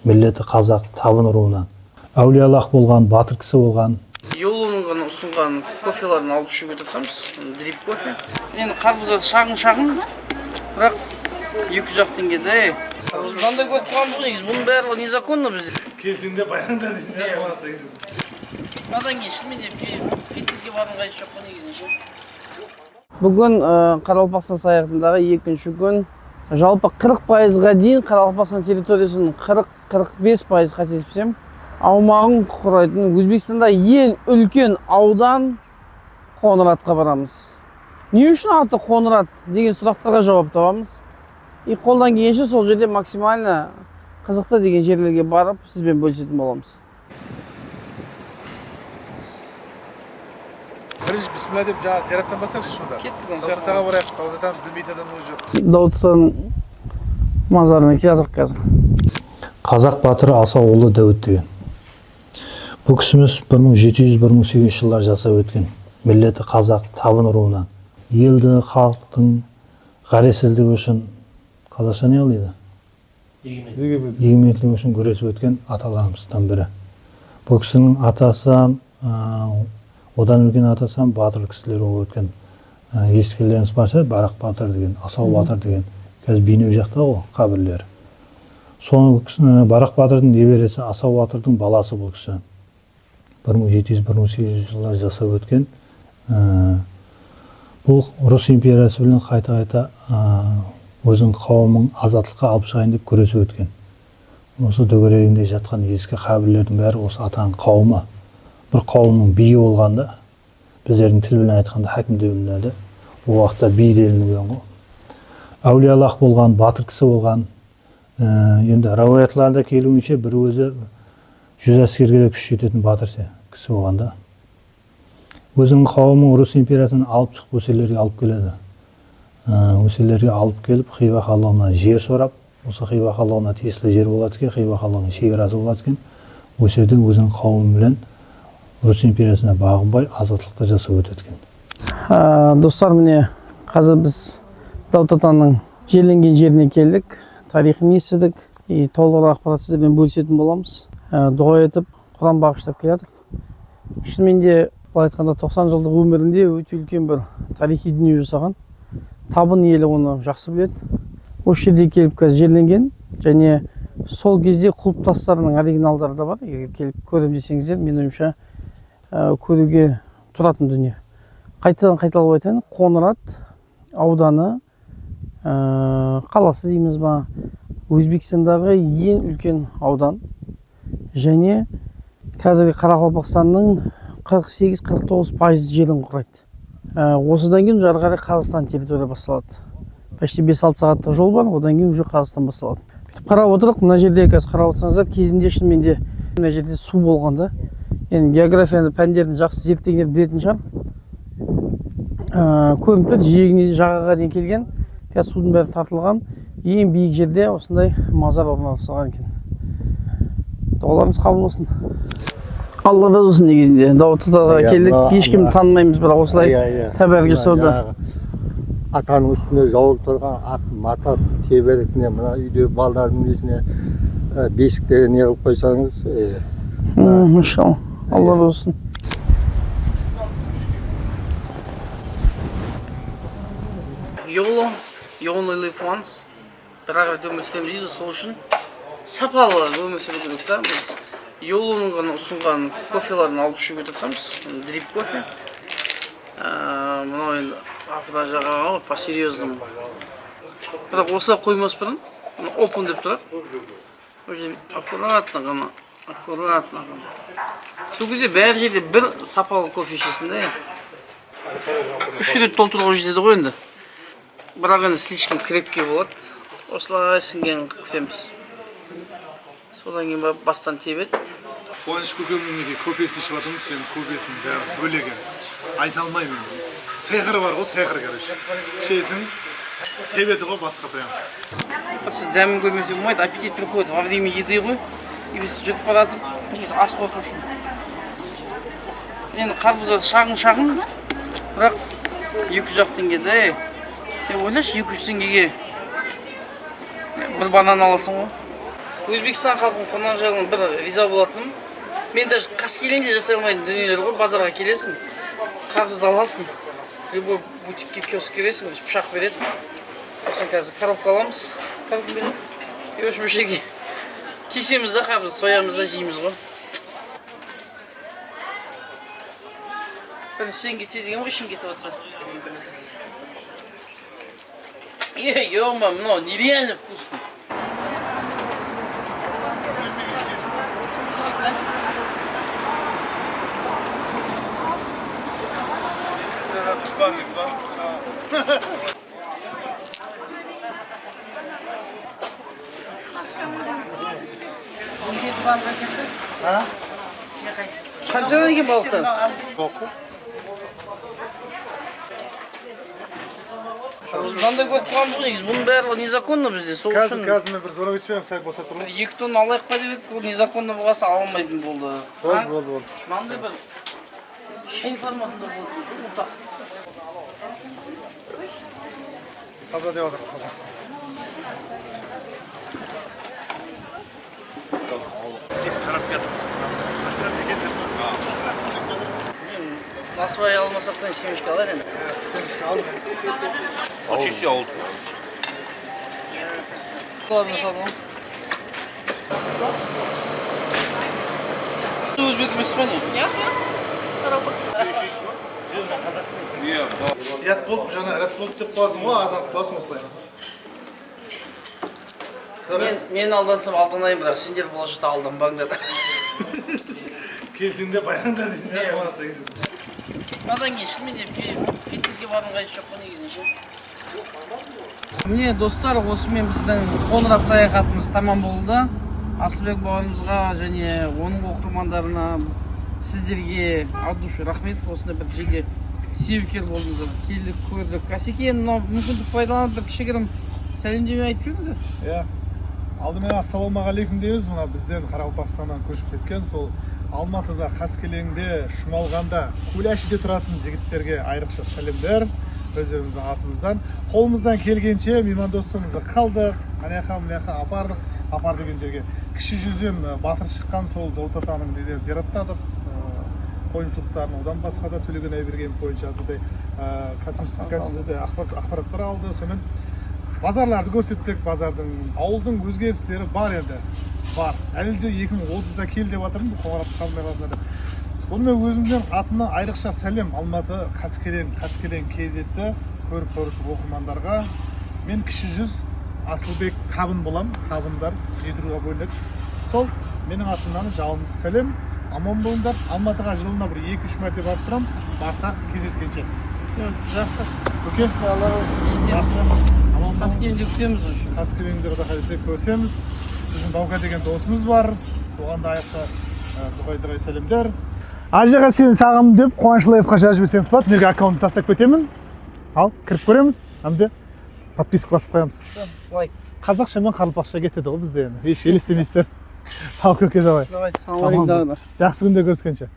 миллеті қазақ табын руынан. Әулиялық болған, батыр кісі болған. Yolunun ғана ұсынған кофеларын алып ішуге тырысамыз, дрип кофе. Енді қарбыздар шағын, бірақ 200 теңгеде. Біз мынандай көп қуамыз ғой, бұның барлығы незаконно бізде. Кезінде баяғында десеңдер қуанатқа кетеді. Одан кейін шынымен фитнеске барудың қажеті жоқ қой негізінше. Бүгін Қарақалпақстан саяхатындағы екінші күн. Жалпы 40%-ға дейін Қарақалпақстан территориясының 40-45% қателеспесем аумағын құрайтын Өзбекстанда ең үлкен аудан Қоңыратқа барамыз. Не үшін аты Қоңырат деген сұрақтарға жауап табамыз. Қолдан келгенше сол жерде максимально қызықты деген жерлерге барып сізбен бөлісетін боламыз. Бірінші бисмилла деп жаңа зираттан бастайықшы сонда. Кеттік оны. Дауд атаға барайық. Дауд атамыз білмейтін адамның өзі жоқ. Дауд атаның мазарына келе жатырмық қазір. Қазақ батыры Асауұлы Дәуіт деген. Бұл кісіміз 1700-1800 жылдар жасап өткен. Миллеті қазақ табын руынан. Елді, халықтың ғаресіздігі үшін қазақша не алды? Егеменділігі үшін күресіп өткен аталарымыздан бірі. Бұл кісінің атасы, одан үлкен атасы батыр кісілер болып өткен. Естігендеріңіз бар шығар, Барақ батыр деген, Асау батыр деген. Қазір Бейнеу жақта ғой қабірлері. Соның Барақ батырдың немересі Асау батырдың баласы бұл кісі. 1700-1800 жылдар жасап өткен. Бұл Рус империясы білен қайта өзінің қауымын азаттыққа алып шығайын деп күресіп өткен. Осы дөгерегінде жатқан ескі қабірлердің бәрі осы атаның қауымы. Бір қауымның биі болғанда, біздердің тіл білен айтқанда хакім деп білінеді. Ол уақытта би делінген ғой. Әулиялық болған, батыр кісі болған. Енді рауаятларда келуінше бір өзі 100 әскерге де күш жететін батыр кісі болғанда. Өзінің қауымын Рус империясынан алып шығып өселерге алып келеді. Өселерге алып келіп Хива хандығына жер сорап, осы Хива хандығына тиесілі жер болады екен, Хива хандығының шекарасы болады екен. Осы жерде өзінің қауымы білен Рус империясына бағынбай азаттықты жасап өтеді. Достар, міне қазір біз Дауд атаның жерленген жеріне келдік, тарихын естідік, толығырақ ақпарат сіздермен бөлісетін боламыз. Дұға етіп, Құран бағыштап келе жатырмық. Шынымен де былай айтқанда 90 жылдық өмірінде өте үлкен бір тарихи дүние жасаған. Табын елі оны жақсы біледі. Осы жерде келіп қазір жерленген, және сол кезде құлпытастарының оригиналдары да бар. Егер келіп көрем десеңіздер, мен ойымша көруге тұратын дүние. Қайталап айтайын, Қоңырат ауданы, қаласы дейміз ба, Өзбекстандағы ең үлкен аудан, және қазіргі Қарақалпақстанның 48-49% жерін құрайды. Осыдан кейін жары қарай Қазақстан территория басталады. Почти 5-6 сағаттық жол бар, одан кейін уже Қазақстан басталады. Қарап отырық, мына жерде қазір қарап отырсаңыздар, кезінде шынымен де мына жерде су болғанда, енді географияны пәндерін жақсы зерттегендер білетін шығар. Көрініп тұр, жиегіне жағаға дейін келген, қазір судың бәрі тартылған, ең биік жерде осындай мазар орналастырған екен. Дұғаларымыз қабыл болсын. Алла разы болсын негізінде. Дауд атаға келдік, ешкім танымаймыз, бірақ осылай тәбәрік жасауда. Атаның үстіне жауылып тұрған ақ мата теберікіне, мына үйде балдардың несіне бесіктерге не қылып қойсаңыз. Иншалла, Алла разы болсын. You only live once. Бірақ өмір сүреміз дейді, сол үшін сапалы өмір сүру керек та. Біз Yolunun ғана ұсынған кофеларын алып ішуге тырысамыз, дрип кофе. Мынау енді апыда жағаға по-серьезному. Бірақ осылай қоймас бұрын, open деп тұрады. Аккуратно ғана. Сол кезде бәр жерде бір сапалы кофе ішесің де. 3 рет толтыруға жетеді ғой енді. Бірақ енді слишком крепкий болады. Осылай сіңген күтеміз. Содан кейін бастан тебет. Қуаныш көкемнің көпесін ішіп жатырмыз, сен көпесін бәрі бөлеген. Айта алмаймын. Сәйқыр бар ғой, сәйқыр короче. Ішесің, тебеті ғой басқа прям. Дәмін көрмесе болмайды, аппетит приходит во время еды ғой. И біз жүріп баратып, ас қойып үшін. Енді қарбыздар шағын, бірақ 200 теңгеде. Сен ойлашы 200 теңгеге бір банан аласың ғой. Өзбекстан халқының қонақжайлығына бір риза болатыным. Мен даже қаскелеңде жасай алмайтын дүниелер ғой. Базарға келесің, қарбыз аласың, любой бутикке, киоскке кіресің, пышақ береді. Сосын қазір коробка аламыз, коробка береді. И в общем, үшеге кесеміз да қарбыз, соямыз да жейміз ғой. Біріншіден кетсе деген ғой, ішін кетіп жатса. Ё-мо, мынау нереально вкусно. Қаншадан екен балықтар? Мынандай көп қуамыз ғой, негізі бұның барлығы незаконно бізде, сол үшін. Қазір мен бір звонок етіп сәл босап тұрмын. 2 тонна алайық па деп едік, ол незаконно болғаса ала алмайтын болды. Болды. Мынандай бір шай форматында болды, ұлтақ. Таза деп жатыр, таза. Насыбай алмасақтан семечке алайық енді. Почти oldu. Kulağımı sallam. Özbek mi İspanya? Yok. Ят болып, жаңа рәт болып деп қоясың ғой, азан қыласың осылай. Мен алдансам алданайын, бірақ сендер болашақта алданбаңдар. Келсеңде байқаңдар дейсің, қуанақта кетесің. Надан кейін шынымен фитнеске барудың қажеті жоқ қой негізінше. Міне достар, осымен біздің Қоңырат саяхатымыз тамам болды. Асылбек бабамызға және оның оқырмандарына сіздерге от души рахмет. Осында бір жеке себепкер болдыңыздар. Келдік, көрдік. Асекен, мүмкіндік пайдаланып бір кішігірім сәлемдеме айтып жүріңіздер. Иә. Алдымен ассалаумағалейкум дейміз. Мына бізден Қарақалпақстаннан көшіп кеткен сол Алматыда, Қаскелеңде, Шымалғанда, Куляшиде тұратын жігіттерге айрықша сәлемдер. Өздеріміздің атымыздан. Қолымыздан келгенше меймандостығымызды қалдық. Анаяқа, мынаяқа апар деген жерге. Кіші жүзден батыр шыққан сол Дауыт атаның неде зираттадық. Қойымшылықтарын одан басқа да Төлеген Айберген бойынша азғыдай ақпараттар алды. Сонымен базарларды көрсеттік. Базардың, ауылдың өзгерістері бар енді. Бар. Әлі де 2030-да кел деп жатырмын бұл Қоңырат қалмай қаласында. Сонымен өзімнің атына айрықша сәлем Алматы, Қаскелең KZ-ді көріп көруші оқырмандарға. Мен кіші жүз Асылбек табын болам. Табындар 7 руға бөлінеді. Сол менің атымнан жалынды сәлем. Аман болыңдар. Алматыға жылына бір 2-3 мәрте барып тұрам. Барсақ кездескенше. Жақсы. Өке? Барса. Қаскелеңде күтеміз үшін. Қаскелеңде құда қаласа көрсеміз. Біздің Баука деген досымыз бар. Оған да айрықша дұғай сәлемдер. Ажыға сені сағым деп Қуаншылаевқа жазып жіберсеңіз болады. Мерге аккаунтты тастап кетемін. Ал, кіріп көреміз. Әмде подписка басып қоямыз. Лайк. Қазақша мен Қарақалпақша кетеді ғой бізде. Еш елестемейсіздер. Ал көке давай. Давай, салам алейкум. Жақсы күнде көріскенше.